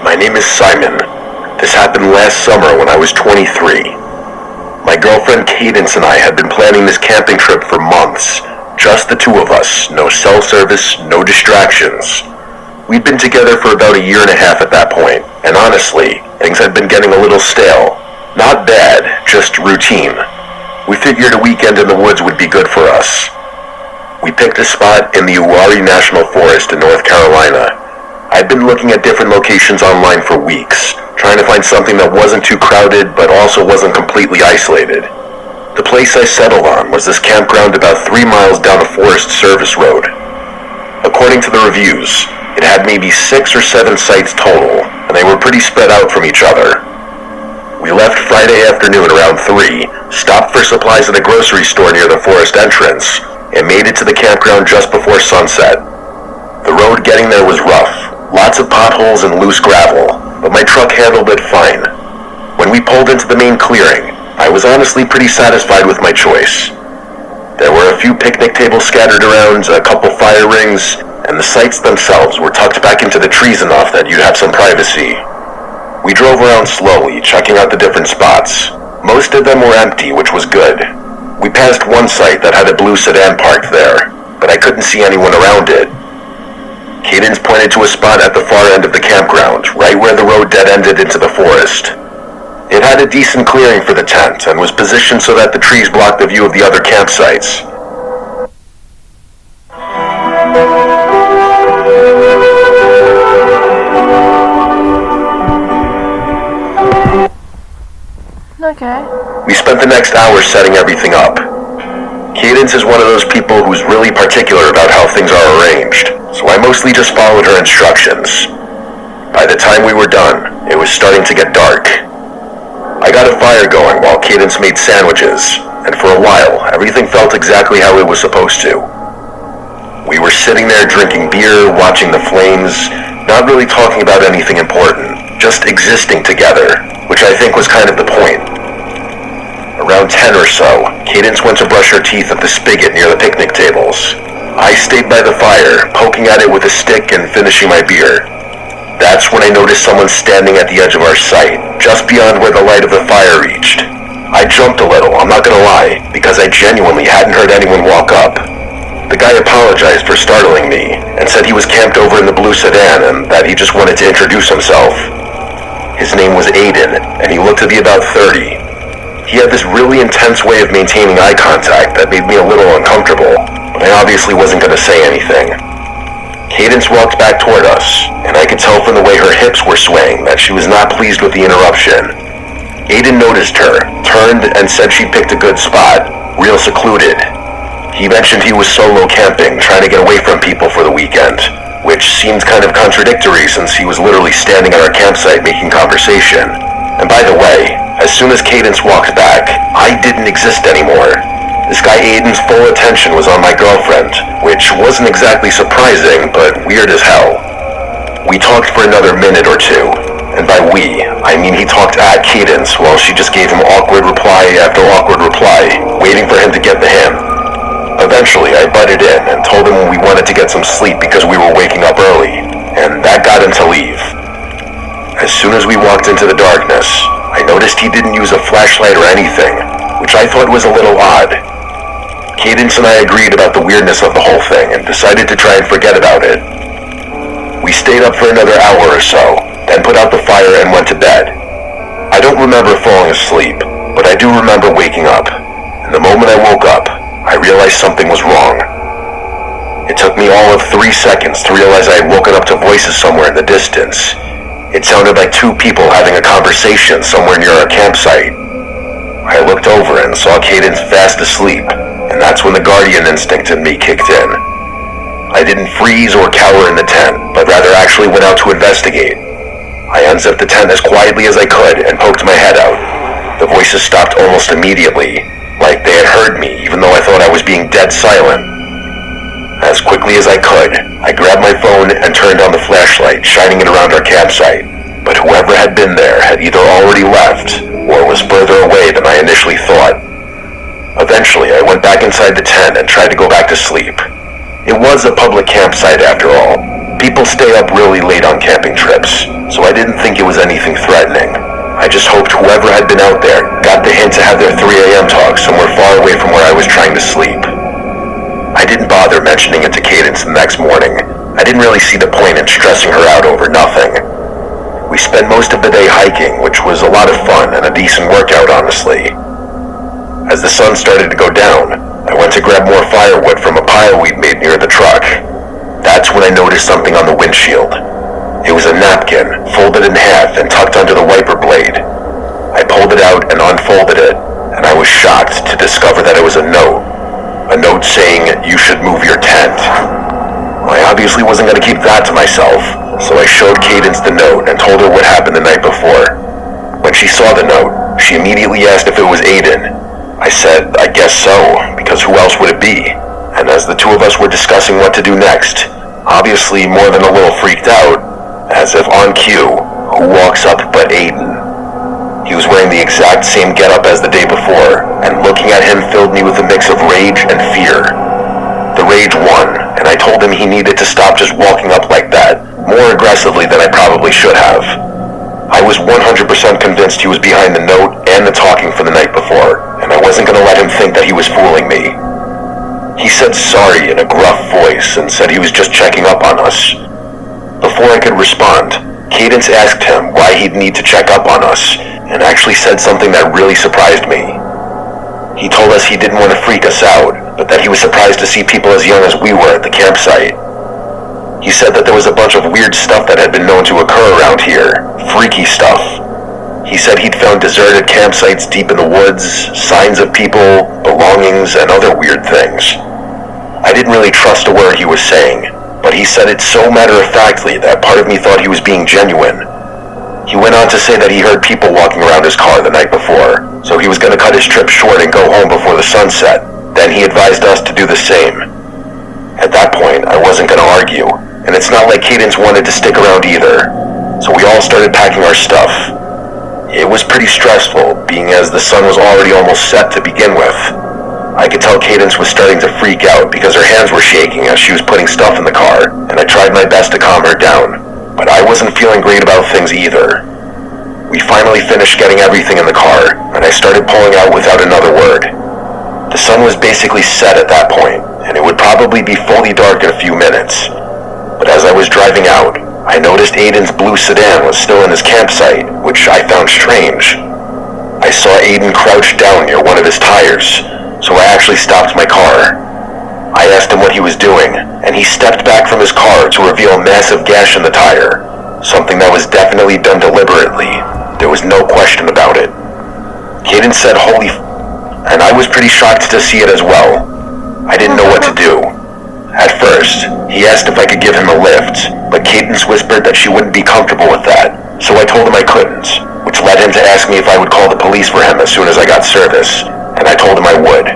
[SPEAKER 2] My name is Simon. This happened last summer when I was 23. My girlfriend Cadence and I had been planning this camping trip for months. Just the 2 of us, no cell service, no distractions. We'd been together for about 1.5 years at that point, and honestly, things had been getting a little stale. Not bad, just routine. We figured a weekend in the woods would be good for us. We picked a spot in the Uwharrie National Forest in North Carolina. I'd been looking at different locations online for weeks, trying to find something that wasn't too crowded but also wasn't completely isolated. The place I settled on was this campground about 3 miles down a Forest Service road. According to the reviews, it had maybe 6 or 7 sites total, and they were pretty spread out from each other. We left Friday afternoon around 3, stopped for supplies at a grocery store near the forest entrance, and made it to the campground just before sunset. The road getting there was rough, lots of potholes and loose gravel, but my truck handled it fine. When we pulled into the main clearing, I was honestly pretty satisfied with my choice. There were a few picnic tables scattered around, a couple fire rings, and the sites themselves were tucked back into the trees enough that you'd have some privacy. We drove around slowly, checking out the different spots. Most of them were empty, which was good. We passed one site that had a blue sedan parked there, but I couldn't see anyone around it. Cadence pointed to a spot at the far end of the campground, right where the road dead-ended into the forest. It had a decent clearing for the tent and was positioned so that the trees blocked the view of the other campsites.
[SPEAKER 1] Okay.
[SPEAKER 2] We spent the next hour setting everything up. Cadence is one of those people who's really particular about how things are arranged, so I mostly just followed her instructions. By the time we were done, it was starting to get dark. I got a fire going while Cadence made sandwiches, and for a while, everything felt exactly how it was supposed to. We were sitting there drinking beer, watching the flames, not really talking about anything important, just existing together, which I think was kind of the point. Around 10 or so, Cadence went to brush her teeth at the spigot near the picnic tables. I stayed by the fire, poking at it with a stick and finishing my beer. That's when I noticed someone standing at the edge of our site, just beyond where the light of the fire reached. I jumped a little, I'm not gonna lie, because I genuinely hadn't heard anyone walk up. The guy apologized for startling me, and said he was camped over in the blue sedan and that he just wanted to introduce himself. His name was Aiden, and he looked to be about 30. He had this really intense way of maintaining eye contact that made me a little uncomfortable, but I obviously wasn't gonna say anything. Cadence walked back toward us, and I could tell from the way her hips were swaying that she was not pleased with the interruption. Aiden noticed her, turned, and said she picked a good spot, real secluded. He mentioned he was solo camping, trying to get away from people for the weekend, which seemed kind of contradictory since he was literally standing at our campsite making conversation. And by the way, as soon as Cadence walked back, I didn't exist anymore. This guy Aiden's full attention was on my girlfriend, which wasn't exactly surprising, but weird as hell. We talked for another minute or two, and by we, I mean he talked at Cadence while she just gave him awkward reply after awkward reply, waiting for him to get the hint. Eventually, I butted in and told him we wanted to get some sleep because we were waking up early, and that got him to leave. As soon as we walked into the darkness, I noticed he didn't use a flashlight or anything, which I thought was a little odd. Cadence and I agreed about the weirdness of the whole thing and decided to try and forget about it. We stayed up for another hour or so, then put out the fire and went to bed. I don't remember falling asleep, but I do remember waking up, and the moment I woke up, I realized something was wrong. It took me all of 3 seconds to realize I had woken up to voices somewhere in the distance. It sounded like two people having a conversation somewhere near our campsite. I looked over and saw Cadence fast asleep, and that's when the guardian instinct in me kicked in. I didn't freeze or cower in the tent, but rather actually went out to investigate. I unzipped the tent as quietly as I could and poked my head out. The voices stopped almost immediately, like they had heard me, even though I thought I was being dead silent. As quickly as I could, I grabbed my phone and turned on the flashlight, shining it around our campsite. But whoever had been there had either already left, or was further away than I initially thought. Eventually, I went back inside the tent and tried to go back to sleep. It was a public campsite after all. People stay up really late on camping trips, so I didn't think it was anything threatening. I just hoped whoever had been out there got the hint to have their 3 a.m. talk somewhere far away from where I was trying to sleep. I didn't bother mentioning it to Cadence the next morning. I didn't really see the point in stressing her out over nothing. We spent most of the day hiking, which was a lot of fun and a decent workout, honestly. As the sun started to go down, I went to grab more firewood from a pile we'd made near the truck. That's when I noticed something on the windshield. It was a napkin, folded in half and tucked under the wiper blade. I pulled it out and unfolded it, and I was shocked to discover that it was a note. A note saying, "You should move your tent." I obviously wasn't going to keep that to myself, so I showed Cadence the note and told her what happened the night before. When she saw the note, she immediately asked if it was Aiden. I said, I guess so, because who else would it be? And as the two of us were discussing what to do next, obviously more than a little freaked out, as if on cue, who walks up but Aiden? He was wearing the exact same getup as the day before, and looking at him filled me with a mix of rage and fear. The rage won, and I told him he needed to stop just walking up like that, more aggressively than I probably should have. I was 100% convinced he was behind the note and the talking for the night before, and I wasn't going to let him think that he was fooling me. He said sorry in a gruff voice and said he was just checking up on us. Before I could respond, Cadence asked him why he'd need to check up on us, and actually said something that really surprised me. He told us he didn't want to freak us out, but that he was surprised to see people as young as we were at the campsite. He said that there was a bunch of weird stuff that had been known to occur around here, freaky stuff. He said he'd found deserted campsites deep in the woods, signs of people, belongings, and other weird things. I didn't really trust a word he was saying, but he said it so matter-of-factly that part of me thought he was being genuine. He went on to say that he heard people walking around his car the night before, so he was going to cut his trip short and go home before the sun set. Then he advised us to do the same. At that point, I wasn't going to argue, and it's not like Cadence wanted to stick around either, so we all started packing our stuff. It was pretty stressful, being as the sun was already almost set to begin with. I could tell Cadence was starting to freak out because her hands were shaking as she was putting stuff in the car, and I tried my best to calm her down, but I wasn't feeling great about things either. We finally finished getting everything in the car, and I started pulling out without another word. The sun was basically set at that point, and it would probably be fully dark in a few minutes. But as I was driving out, I noticed Aiden's blue sedan was still in his campsite, which I found strange. I saw Aiden crouched down near one of his tires, so I actually stopped my car. I asked him what he was doing, and he stepped back from his car to reveal a massive gash in the tire, something that was definitely done deliberately. There was no question about it. Cadence said holy f***, and I was pretty shocked to see it as well. I didn't know what to do. At first, he asked if I could give him a lift, but Cadence whispered that she wouldn't be comfortable with that, so I told him I couldn't, which led him to ask me if I would call the police for him as soon as I got service, and I told him I would.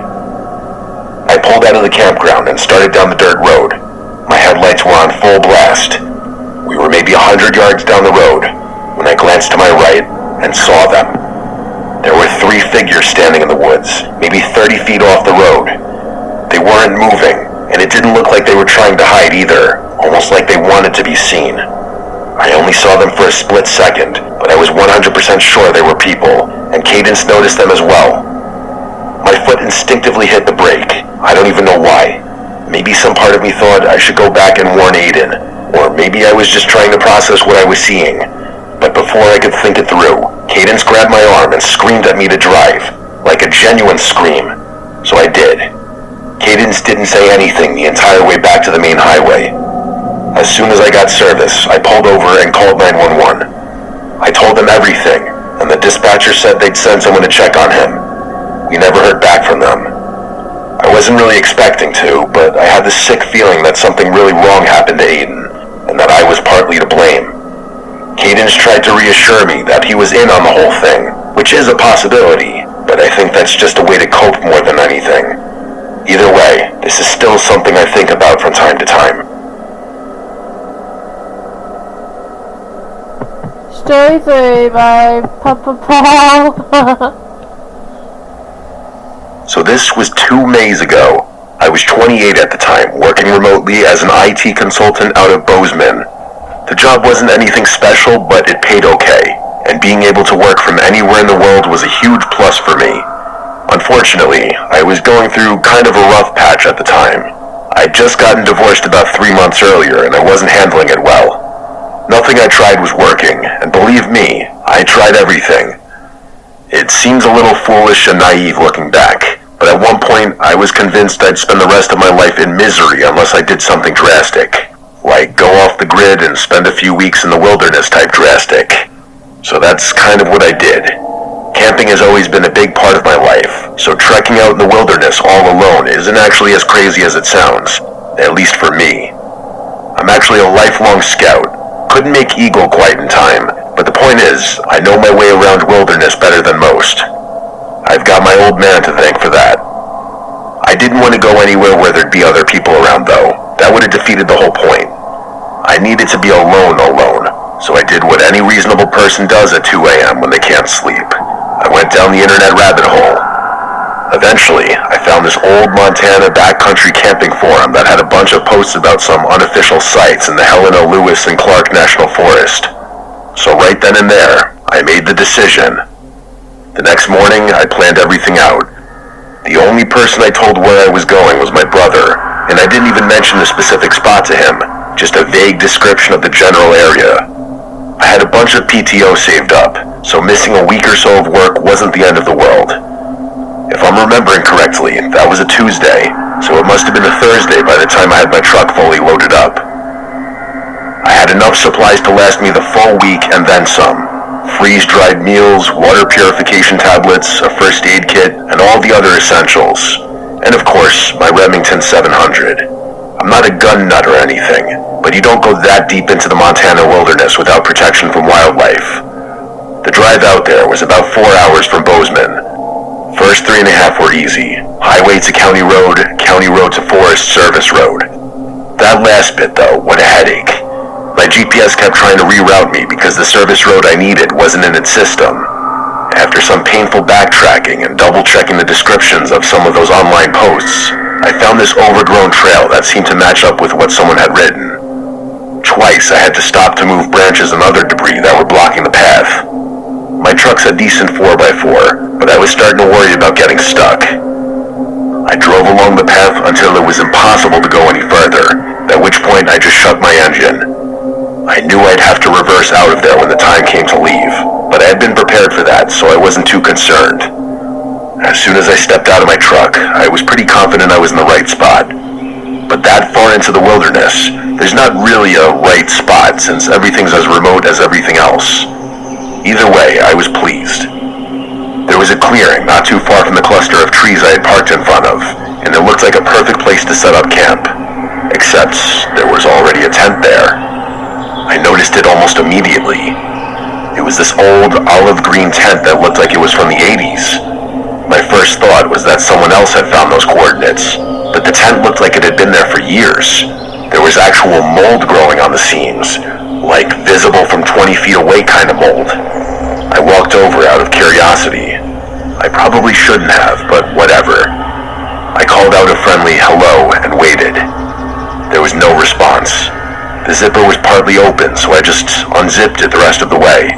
[SPEAKER 2] I pulled out of the campground and started down the dirt road. My headlights were on full blast. We were maybe 100 yards down the road when I glanced to my right and saw them. There were 3 figures standing in the woods, maybe 30 feet off the road. They weren't moving, and it didn't look like they were trying to hide either, almost like they wanted to be seen. I only saw them for a split second, but I was 100% sure they were people, and Cadence noticed them as well. My foot instinctively hit the brake. I don't even know why. Maybe some part of me thought I should go back and warn Aiden, or maybe I was just trying to process what I was seeing. But before I could think it through, Cadence grabbed my arm and screamed at me to drive, like a genuine scream. So I did. Cadence didn't say anything the entire way back to the main highway. As soon as I got service, I pulled over and called 911. I told them everything, and the dispatcher said they'd send someone to check on him. We never heard back from them. I wasn't really expecting to, but I had this sick feeling that something really wrong happened to Aiden, and that I was partly to blame. Cadence tried to reassure me that he was in on the whole thing, which is a possibility, but I think that's just a way to cope more than anything. Either way, this is still something I think about from time to time.
[SPEAKER 1] Story 3 by Papa Paul.
[SPEAKER 2] So this was 2 Mays ago. I was 28 at the time, working remotely as an IT consultant out of Bozeman. The job wasn't anything special, but it paid okay, and being able to work from anywhere in the world was a huge plus for me. Unfortunately, I was going through kind of a rough patch at the time. I'd just gotten divorced about 3 months earlier, and I wasn't handling it well. Nothing I tried was working, and believe me, I tried everything. It seems a little foolish and naive looking back, but at one point I was convinced I'd spend the rest of my life in misery unless I did something drastic. Like go off the grid and spend a few weeks in the wilderness type drastic. So that's kind of what I did. Camping has always been a big part of my life, so trekking out in the wilderness all alone isn't actually as crazy as it sounds, at least for me. I'm actually a lifelong scout. Couldn't make Eagle quite in time, but the point is, I know my way around wilderness better than most. I've got my old man to thank for that. I didn't want to go anywhere where there'd be other people around though. That would have defeated the whole point. I needed to be alone, so I did what any reasonable person does at 2 a.m. when they can't sleep. I went down the internet rabbit hole. Eventually, I found this old Montana backcountry camping forum that had a bunch of posts about some unofficial sites in the Helena, Lewis, and Clark National Forest. So right then and there, I made the decision. The next morning, I planned everything out. The only person I told where I was going was my brother, and I didn't even mention the specific spot to him, just a vague description of the general area. I had a bunch of PTO saved up, so missing a week or so of work wasn't the end of the world. If I'm remembering correctly, that was a Tuesday, so it must have been a Thursday by the time I had my truck fully loaded up. I had enough supplies to last me the full week and then some. Freeze-dried meals, water purification tablets, a first aid kit, and all the other essentials. And of course, my Remington 700. I'm not a gun nut or anything, but you don't go that deep into the Montana wilderness without protection from wildlife. The drive out there was about 4 hours from Bozeman. First 3.5 were easy. Highway to county road to Forest Service road. That last bit, though, what a headache. My GPS kept trying to reroute me because the service road I needed wasn't in its system. After some painful backtracking and double-checking the descriptions of some of those online posts, I found this overgrown trail that seemed to match up with what someone had written. Twice I had to stop to move branches and other debris that were blocking the path. My truck's a decent 4x4, but I was starting to worry about getting stuck. I drove along the path until it was impossible to go any further, at which point I just shut my engine. I knew I'd have to reverse out of there when the time came to leave, but I had been prepared for that, so I wasn't too concerned. As soon as I stepped out of my truck, I was pretty confident I was in the right spot. But that far into the wilderness, there's not really a right spot since everything's as remote as everything else. Either way, I was pleased. There was a clearing not too far from the cluster of trees I had parked in front of, and it looked like a perfect place to set up camp. Except there was already a tent there. I noticed it almost immediately. It was this old olive green tent that looked like it was from the 80s. My first thought was that someone else had found those coordinates, but the tent looked like it had been there for years. There was actual mold growing on the seams, like visible from 20 feet away kind of mold. I walked over out of curiosity. I probably shouldn't have, but whatever. I called out a friendly hello and waited. There was no response. The zipper was partly open, so I just unzipped it the rest of the way.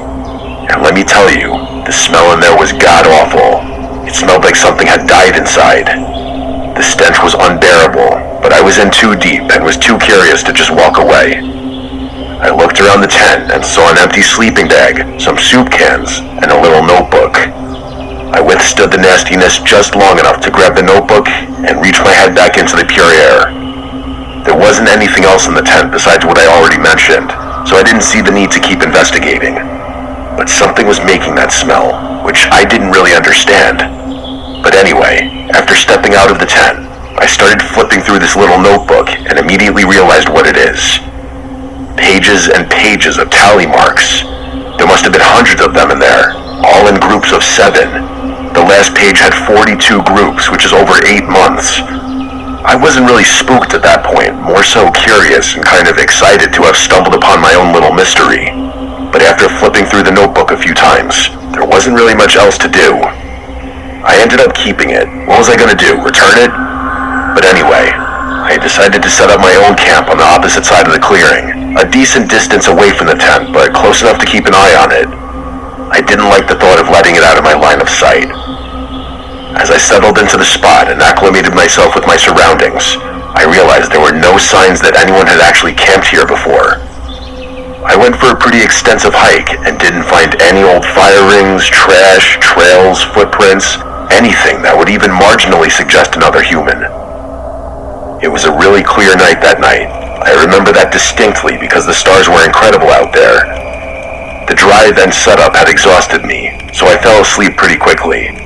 [SPEAKER 2] And let me tell you, the smell in there was god-awful. It smelled like something had died inside. The stench was unbearable, but I was in too deep and was too curious to just walk away. I looked around the tent and saw an empty sleeping bag, some soup cans, and a little notebook. I withstood the nastiness just long enough to grab the notebook and reach my head back into the pure air. There wasn't anything else in the tent besides what I already mentioned, so I didn't see the need to keep investigating. But something was making that smell, which I didn't really understand. But anyway, after stepping out of the tent, I started flipping through this little notebook and immediately realized what it is. Pages and pages of tally marks. There must have been hundreds of them in there, all in groups of 7. The last page had 42 groups, which is over 8 months. I wasn't really spooked at that point, more so curious and kind of excited to have stumbled upon my own little mystery. But after flipping through the notebook a few times, there wasn't really much else to do. I ended up keeping it. What was I gonna do, return it? But anyway, I decided to set up my own camp on the opposite side of the clearing, a decent distance away from the tent, but close enough to keep an eye on it. I didn't like the thought of letting it out of my line of sight. As I settled into the spot and acclimated myself with my surroundings, I realized there were no signs that anyone had actually camped here before. I went for a pretty extensive hike and didn't find any old fire rings, trash, trails, footprints, anything that would even marginally suggest another human. It was a really clear night that night. I remember that distinctly because the stars were incredible out there. The drive and setup had exhausted me, so I fell asleep pretty quickly.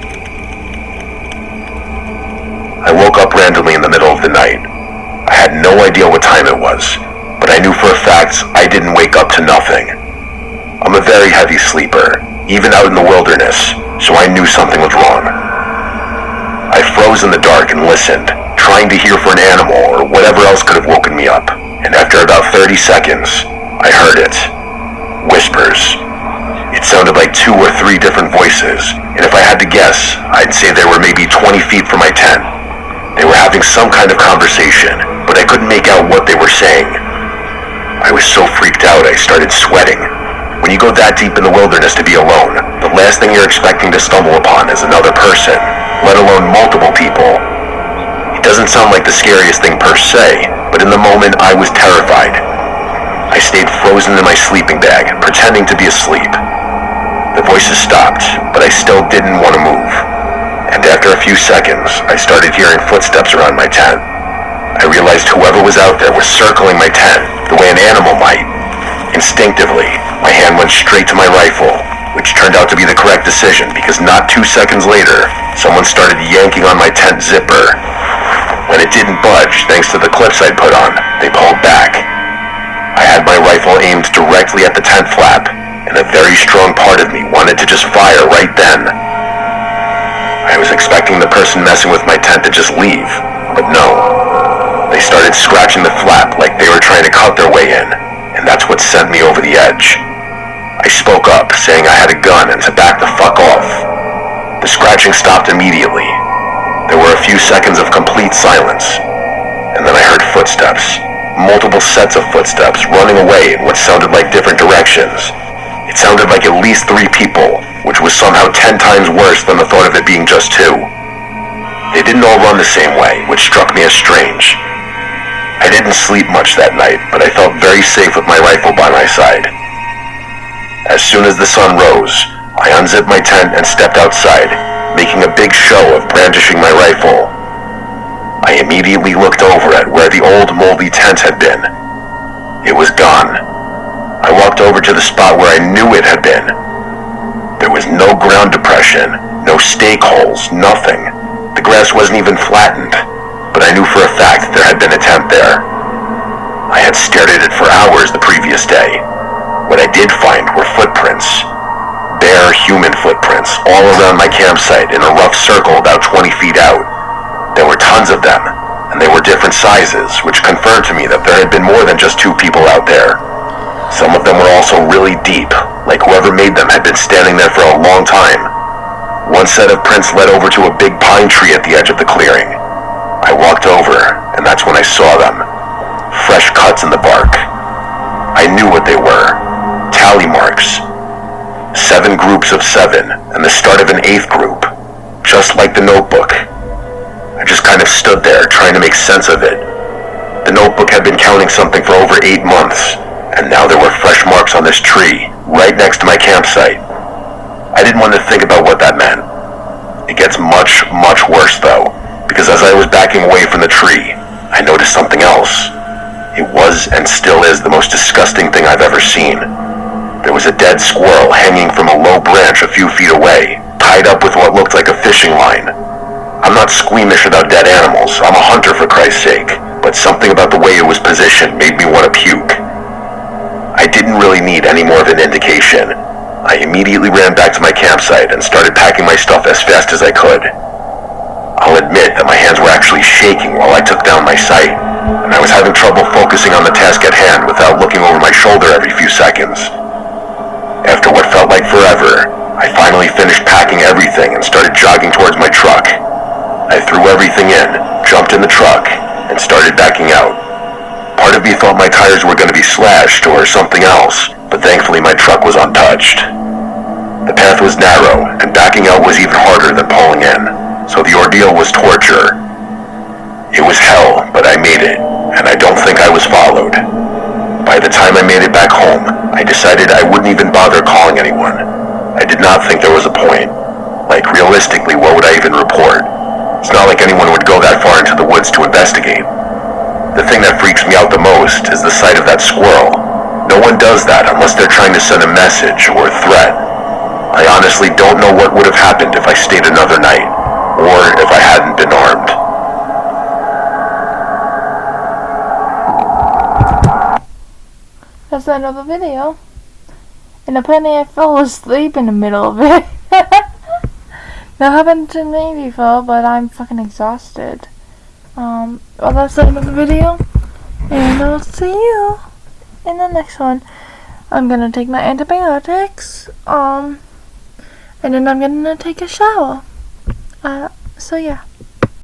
[SPEAKER 2] I woke up randomly in the middle of the night. I had no idea what time it was, but I knew for a fact I didn't wake up to nothing. I'm a very heavy sleeper, even out in the wilderness, so I knew something was wrong. I froze in the dark and listened, trying to hear for an animal or whatever else could have woken me up, and after about 30 seconds, I heard it. Whispers. It sounded like 2 or 3 different voices, and if I had to guess, I'd say they were maybe 20 feet from my tent. They were having some kind of conversation, but I couldn't make out what they were saying. I was so freaked out I started sweating. When you go that deep in the wilderness to be alone, the last thing you're expecting to stumble upon is another person, let alone multiple people. It doesn't sound like the scariest thing per se, but in the moment I was terrified. I stayed frozen in my sleeping bag, pretending to be asleep. The voices stopped, but I still didn't want to move. And after a few seconds, I started hearing footsteps around my tent. I realized whoever was out there was circling my tent, the way an animal might. Instinctively, my hand went straight to my rifle, which turned out to be the correct decision because not 2 seconds later, someone started yanking on my tent zipper. When it didn't budge, thanks to the clips I'd put on, they pulled back. I had my rifle aimed directly at the tent flap, and a very strong part of me wanted to just fire right then. I was expecting the person messing with my tent to just leave, but no. They started scratching the flap like they were trying to cut their way in, and that's what sent me over the edge. I spoke up, saying I had a gun and to back the fuck off. The scratching stopped immediately. There were a few seconds of complete silence, and then I heard footsteps. Multiple sets of footsteps running away in what sounded like different directions. It sounded like at least 3 people, which was somehow 10 times worse than the thought of it being just 2. They didn't all run the same way, which struck me as strange. I didn't sleep much that night, but I felt very safe with my rifle by my side. As soon as the sun rose, I unzipped my tent and stepped outside, making a big show of brandishing my rifle. I immediately looked over at where the old moldy tent had been. It was gone. I walked over to the spot where I knew it had been. There was no ground depression, no stake holes, nothing. The grass wasn't even flattened, but I knew for a fact there had been a tent there. I had stared at it for hours the previous day. What I did find were footprints. Bare human footprints all around my campsite in a rough circle about 20 feet out. There were tons of them, and they were different sizes, which confirmed to me that there had been more than just 2 people out there. Some of them were also really deep, like whoever made them had been standing there for a long time. One set of prints led over to a big pine tree at the edge of the clearing. I walked over, and that's when I saw them. Fresh cuts in the bark. I knew what they were. Tally marks. 7 groups of 7, and the start of an 8th group. Just like the notebook. I just kind of stood there, trying to make sense of it. The notebook had been counting something for over 8 months, and now there were fresh marks on this tree, right next to my campsite. I didn't want to think about what that meant. It gets much, much worse though, because as I was backing away from the tree, I noticed something else. It was and still is the most disgusting thing I've ever seen. There was a dead squirrel hanging from a low branch a few feet away, tied up with what looked like a fishing line. I'm not squeamish about dead animals, I'm a hunter for Christ's sake, but something about the way it was positioned made me want to puke. I didn't really need any more of an indication. I immediately ran back to my campsite and started packing my stuff as fast as I could. I'll admit that my hands were actually shaking while I took down my sight, and I was having trouble focusing on the task at hand without looking over my shoulder every few seconds. After what felt like forever, I finally finished packing everything and started jogging towards my truck. I threw everything in, jumped in the truck, and started backing out. Part of me thought my tires were going to be slashed or something else, but thankfully my truck was untouched. The path was narrow, and backing out was even harder than pulling in, so the ordeal was torture. It was hell, but I made it, and I don't think I was followed. By the time I made it back home, I decided I wouldn't even bother calling anyone. I did not think there was a point. Like, realistically, what would I even report? It's not like anyone would go that far into the woods to investigate. The thing that freaks me out the most is the sight of that squirrel. No one does that unless they're trying to send a message or a threat. I honestly don't know what would have happened if I stayed another night, or if I hadn't been armed.
[SPEAKER 1] That's the end of the video. And apparently I fell asleep in the middle of it. That happened to me before, but I'm fucking exhausted. Well, that's the end of the video. And I'll see you in the next one. I'm gonna take my antibiotics. And then I'm gonna take a shower. So yeah.